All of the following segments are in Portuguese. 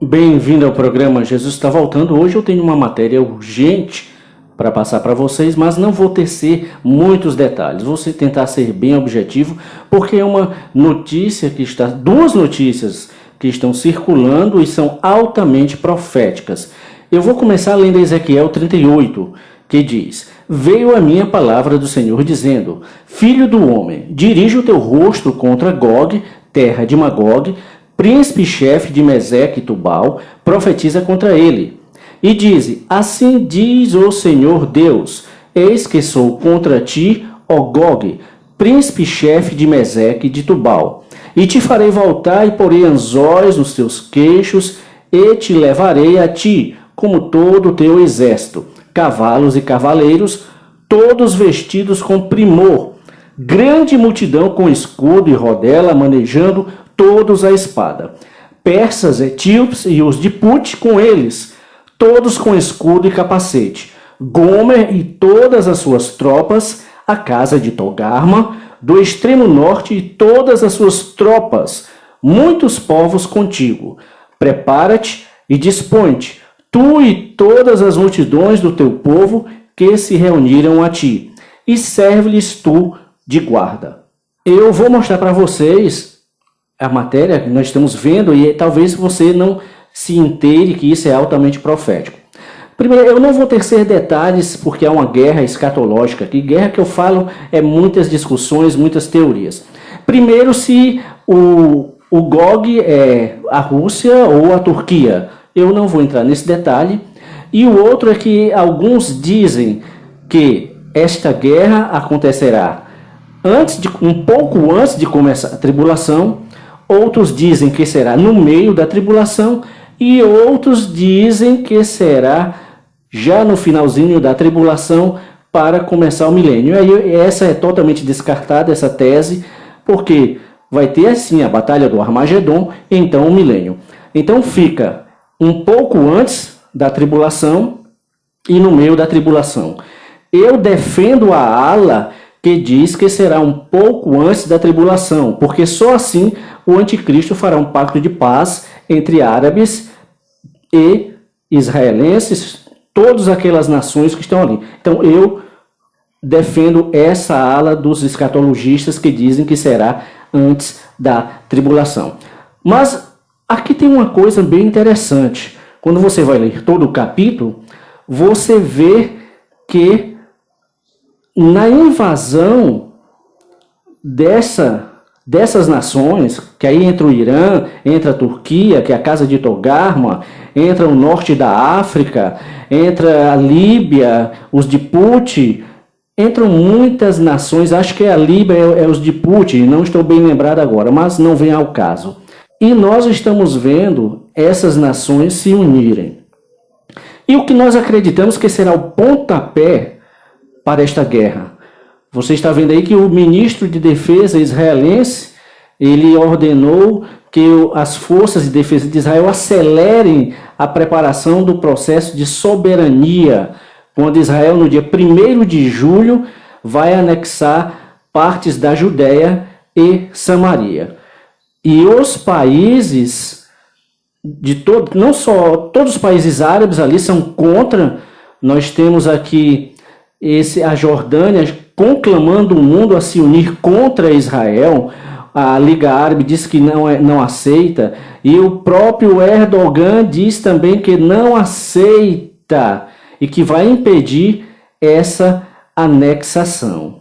Bem-vindo ao programa Jesus está voltando. Hoje eu tenho uma matéria urgente para passar para vocês, mas não vou tecer muitos detalhes. Vou tentar ser bem objetivo, porque é uma notícia duas notícias que estão circulando e são altamente proféticas. Eu vou começar lendo Ezequiel 38, que diz: Veio a minha palavra do Senhor dizendo: Filho do homem, dirige o teu rosto contra Gog, terra de Magog, príncipe-chefe de Meseque e Tubal, profetiza contra ele. E diz: Assim diz o Senhor Deus: Eis que sou contra ti, ó Gog, príncipe-chefe de Meseque e de Tubal. E te farei voltar e porei anzóis nos teus queixos, e te levarei a ti, como todo o teu exército, cavalos e cavaleiros, todos vestidos com primor, grande multidão com escudo e rodela, manejando todos a espada. Persas, etíopes e os de Put com eles, todos com escudo e capacete. Gomer e todas as suas tropas, a casa de Togarma, do extremo norte e todas as suas tropas, muitos povos contigo. Prepara-te e dispõe-te, tu e todas as multidões do teu povo que se reuniram a ti, e serve-lhes tu de guarda. Eu vou mostrar para vocês a matéria que nós estamos vendo e talvez você não se inteire que isso é altamente profético. Primeiro, eu não vou tecer detalhes porque há uma guerra escatológica aqui. Guerra que eu falo é muitas discussões, muitas teorias. Primeiro, se o Gog é a Rússia ou a Turquia. Eu não vou entrar nesse detalhe. E o outro é que alguns dizem que esta guerra acontecerá um pouco antes de começar a tribulação. Outros dizem que será no meio da tribulação e outros dizem que será já no finalzinho da tribulação para começar o milênio. Aí essa é totalmente descartada, essa tese, porque vai ter assim a batalha do Armagedon, então o milênio. Então fica um pouco antes da tribulação e no meio da tribulação. Eu defendo a ala que diz que será um pouco antes da tribulação, porque só assim o anticristo fará um pacto de paz entre árabes e israelenses, todas aquelas nações que estão ali. Então eu defendo essa ala dos escatologistas que dizem que será antes da tribulação. Mas aqui tem uma coisa bem interessante. Quando você vai ler todo o capítulo, você vê que na invasão dessas nações, que aí entra o Irã, entra a Turquia, que é a casa de Togarma, entra o norte da África, entra a Líbia, os de Put, entram muitas nações, acho que a Líbia é os de Put, não estou bem lembrado agora, mas não vem ao caso. E nós estamos vendo essas nações se unirem. E o que nós acreditamos que será o pontapé para esta guerra. Você está vendo aí que o ministro de defesa israelense, ele ordenou que as forças de defesa de Israel acelerem a preparação do processo de soberania, quando Israel, no dia 1º de julho, vai anexar partes da Judéia e Samaria. E os países não só todos os países árabes ali são contra. Nós temos aqui a Jordânia conclamando o mundo a se unir contra Israel. A Liga Árabe diz que não aceita. E o próprio Erdogan diz também que não aceita e que vai impedir essa anexação.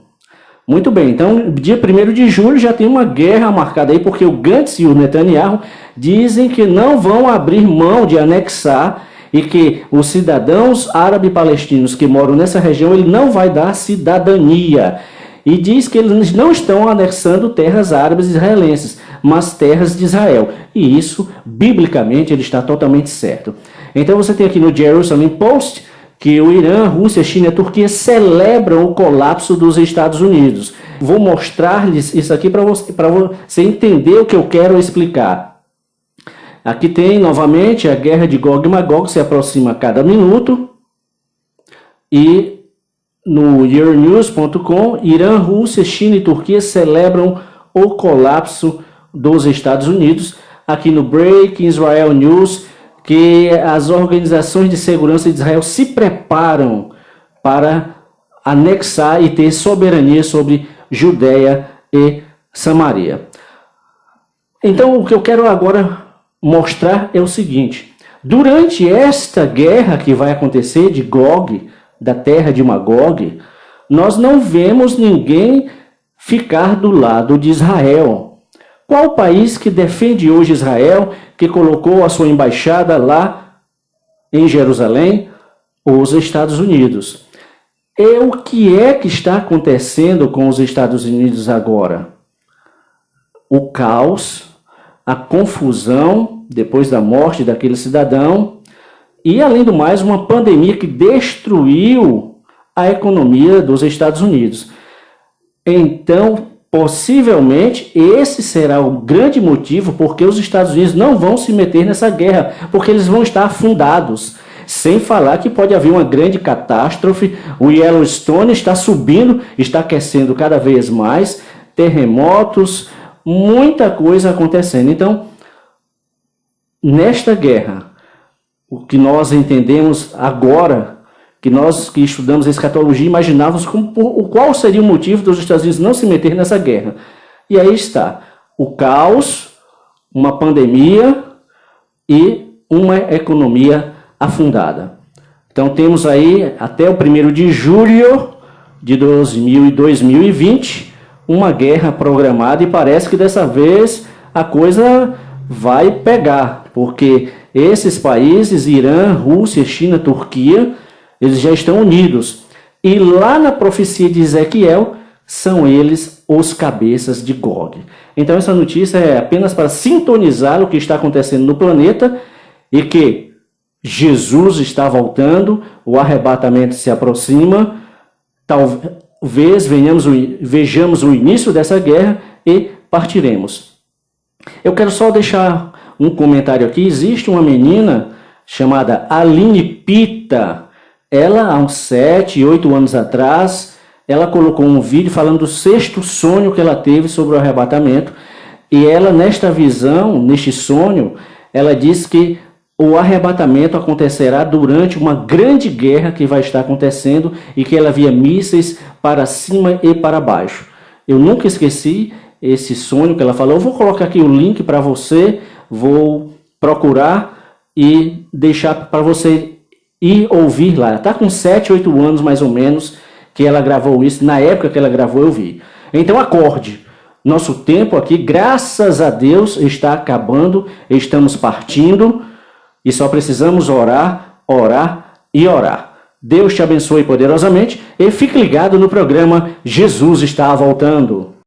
Muito bem, então dia 1º de julho já tem uma guerra marcada aí, porque o Gantz e o Netanyahu dizem que não vão abrir mão de anexar e que os cidadãos árabe-palestinos que moram nessa região, ele não vai dar cidadania. E diz que eles não estão anexando terras árabes israelenses, mas terras de Israel. E isso, biblicamente, ele está totalmente certo. Então você tem aqui no Jerusalem Post que o Irã, a Rússia, a China e a Turquia celebram o colapso dos Estados Unidos. Vou mostrar-lhes isso aqui para você entender o que eu quero explicar. Aqui tem, novamente, a guerra de Gog e Magog se aproxima a cada minuto. E no yearnews.com, Irã, Rússia, China e Turquia celebram o colapso dos Estados Unidos. Aqui no Break Israel News, que as organizações de segurança de Israel se preparam para anexar e ter soberania sobre Judeia e Samaria. Então, o que eu quero agora mostrar é o seguinte: durante esta guerra que vai acontecer de Gog, da terra de Magog, nós não vemos ninguém ficar do lado de Israel. Qual o país que defende hoje Israel, que colocou a sua embaixada lá em Jerusalém? Os Estados Unidos. E o que é que está acontecendo com os Estados Unidos agora? O caos, a confusão depois da morte daquele cidadão e, além do mais, uma pandemia que destruiu a economia dos Estados Unidos. Então, possivelmente, esse será o grande motivo porque os Estados Unidos não vão se meter nessa guerra, porque eles vão estar afundados. Sem falar que pode haver uma grande catástrofe, o Yellowstone está subindo, está aquecendo cada vez mais, terremotos, muita coisa acontecendo. Então, nesta guerra, o que nós entendemos agora, que nós que estudamos a escatologia imaginávamos qual seria o motivo dos Estados Unidos não se meter nessa guerra. E aí está, o caos, uma pandemia e uma economia afundada. Então temos aí até o 1º de julho de 2020 uma guerra programada e parece que dessa vez a coisa vai pegar, porque esses países, Irã, Rússia, China, Turquia, eles já estão unidos. E lá na profecia de Ezequiel, são eles os cabeças de Gog. Então essa notícia é apenas para sintonizar o que está acontecendo no planeta e que Jesus está voltando, o arrebatamento se aproxima, talvez vejamos o início dessa guerra e partiremos. Eu quero só deixar um comentário aqui. Existe uma menina chamada Aline Pita. Ela, há uns 7, 8 anos atrás, ela colocou um vídeo falando do 6º sonho que ela teve sobre o arrebatamento. E ela, nesta visão, neste sonho, ela diz que o arrebatamento acontecerá durante uma grande guerra que vai estar acontecendo e que ela via mísseis para cima e para baixo. Eu nunca esqueci esse sonho que ela falou. Eu vou colocar aqui o link para você, vou procurar e deixar para você ir ouvir lá. Está com 7, 8 anos mais ou menos que ela gravou isso. Na época que ela gravou eu vi. Então acorde. Nosso tempo aqui, graças a Deus, está acabando. Estamos partindo. E só precisamos orar, orar e orar. Deus te abençoe poderosamente e fique ligado no programa Jesus está voltando.